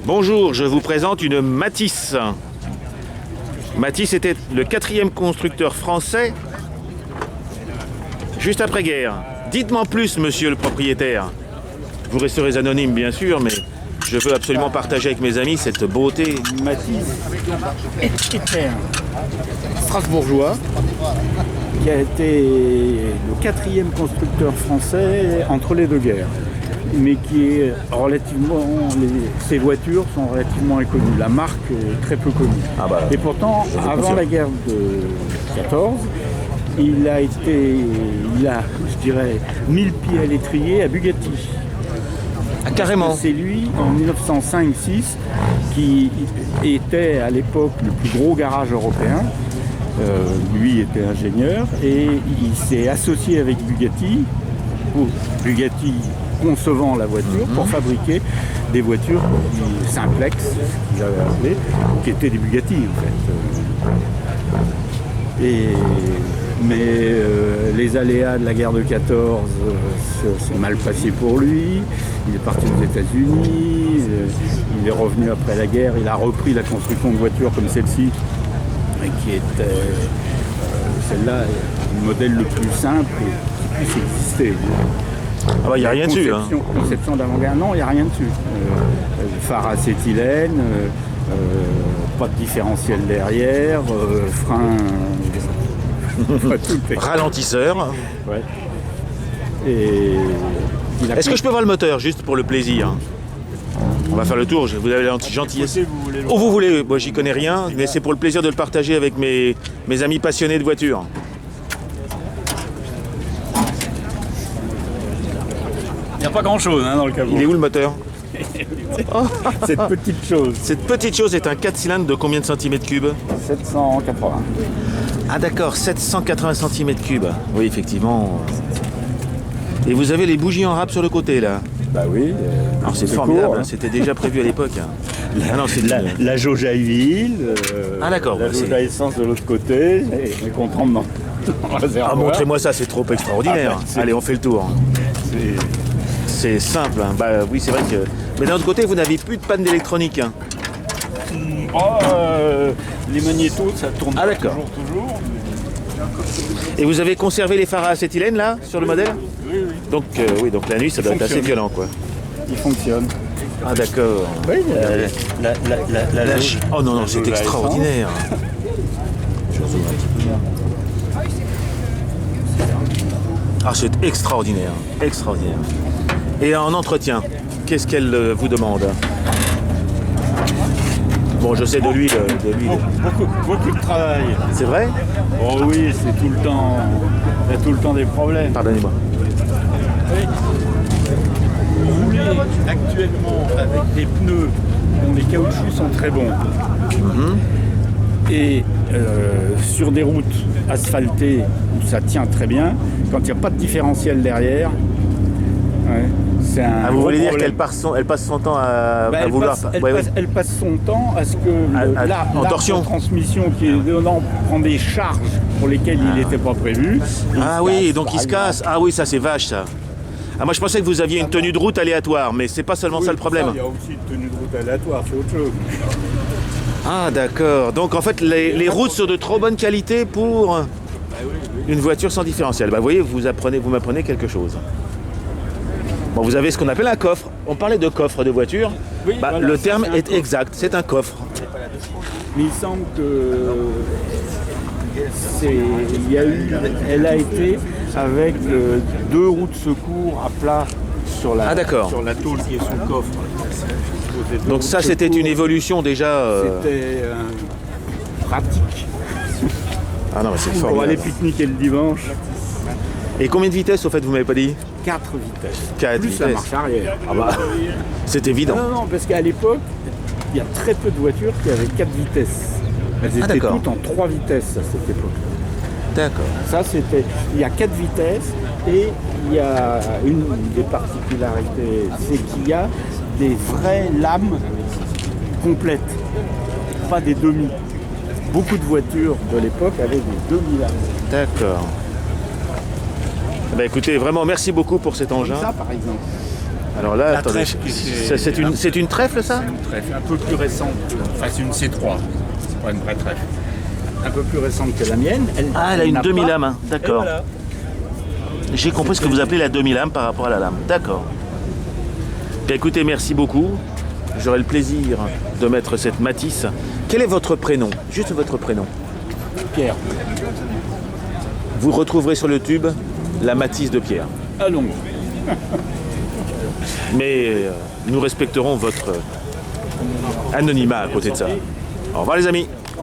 Bonjour, je vous présente une Matisse. Matisse était le 4e constructeur français juste après-guerre. Dites-moi plus, monsieur le propriétaire. Vous resterez anonyme, bien sûr, mais je veux absolument partager avec mes amis cette beauté. Matisse était un Strasbourgeois qui a été le 4e constructeur français entre les deux guerres, mais qui est relativement, ses voitures sont relativement inconnues. La marque est très peu connue. Et pourtant, avant la guerre de 14, il a, je dirais, mis le pied à l'étrier à Bugatti. Ah, carrément. C'est lui, en 1905-6, qui était à l'époque le plus gros garage européen. Lui était ingénieur et il s'est associé avec Bugatti, Bugatti concevant la voiture pour fabriquer des voitures simplex, qu'ils avaient appelé, qui étaient des Bugatti en fait. Mais les aléas de la guerre de 14 se sont mal passés pour lui. Il est parti aux États-Unis, il est revenu après la guerre, il a repris la construction de voitures comme celle-ci, qui était celle-là, le modèle le plus simple qui puisse exister. Ah bah il n'y a rien dessus. Conception d'avant-guerre, non, il n'y a rien dessus. Phare acétylène, pas de différentiel derrière, frein. Ralentisseur. Ouais. Est-ce que je peux voir le moteur, juste pour le plaisir? On va faire le tour, vous avez la gentillesse. Où vous voulez, moi j'y connais rien, mais c'est pour le plaisir de le partager avec mes amis passionnés de voitures. Il n'y a pas grand-chose dans le caveau. Il est où le moteur? Cette petite chose. Cette petite chose est un 4 cylindres de combien de centimètres cubes? 780. Ah d'accord, 780 cm3. Oui, effectivement. Et vous avez les bougies en râpe sur le côté, là? Bah oui. Alors c'est formidable, c'était déjà prévu à l'époque. Ah non, c'est la jauge à huile, ah d'accord. la jauge à essence de l'autre côté, et qu'on trempe dans le réservoir. Ah, montrez-moi ça, c'est trop extraordinaire. Allez, on fait le tour. C'est simple. Bah oui, c'est vrai que... Mais d'un autre côté, vous n'avez plus de panne d'électronique. Les magnétos, ça tourne toujours. Et vous avez conservé les phares à acétylène, là, sur le modèle? Oui. Donc la nuit, ça doit être assez violent, quoi. Il fonctionne. Ah d'accord. Oui, Oh non, c'est extraordinaire. Ah, c'est extraordinaire. Et en entretien, qu'est-ce qu'elle vous demande? Bon, je sais de l'huile. Beaucoup de travail. C'est vrai? Oh oui, c'est tout le temps. Il y a tout le temps des problèmes. Pardonnez-moi. Oui. Vous roulez actuellement avec des pneus dont les caoutchoucs sont très bons. Et sur des routes asphaltées où ça tient très bien, quand il n'y a pas de différentiel derrière, c'est un vous voulez dire problème. qu'elle passe son temps à vouloir... Elle passe son temps à ce que l'arbre de transmission qui est dedans prend des charges pour lesquelles il n'était pas prévu. Ah oui, donc il se casse. Ah oui, ça c'est vache ça. Ah, moi je pensais que vous aviez une tenue de route aléatoire, mais c'est pas seulement ça le problème. Il y a aussi une tenue de route aléatoire, c'est autre chose. Ah d'accord, donc en fait les routes sont de trop bonne qualité pour une voiture sans différentiel. Bah vous voyez, vous m'apprenez quelque chose. Bon, vous avez ce qu'on appelle un coffre. On parlait de coffre de voiture. Oui, voilà, le terme est exact, c'est un coffre. Mais il semble que elle a été avec 2 roues de secours à plat sur la tôle qui est sous le coffre. Donc ça, c'était une évolution déjà... C'était pratique. Ah non, mais c'est pour formidable. aller pique-niquer le dimanche. Et combien de vitesses, au fait, vous m'avez pas dit? 4 vitesses. 4 plus vitesses. la marche arrière. Ah bah, c'est évident. Non, parce qu'à l'époque, il y a très peu de voitures qui avaient 4 vitesses. Elles étaient toutes en 3 vitesses à cette époque. D'accord. Ça, c'était... Il y a 4 vitesses et il y a une des particularités, c'est qu'il y a des vraies lames complètes, pas des demi. Beaucoup de voitures de l'époque avaient des demi-lames. D'accord. Ben écoutez, vraiment merci beaucoup pour cet engin. Comme ça, par exemple. Alors là, La attendez, trèfle qui était- c'est une trèfle ça? C'est une trèfle un peu plus récente. Enfin, c'est une C3. C'est pas une vraie trèfle. Un peu plus récente que la mienne. Ah, elle a une n'a pas- demi-lame, hein. Et D'accord. voilà. J'ai compris ce que vous appelez la demi-lame par rapport à la lame. D'accord. Bien, écoutez, merci beaucoup. J'aurai le plaisir de mettre cette Matisse. Quel est votre prénom? Juste votre prénom. Pierre. Vous retrouverez sur le tube la Matisse de Pierre. Allons. Mais nous respecterons votre anonymat à côté de ça. Au revoir les amis.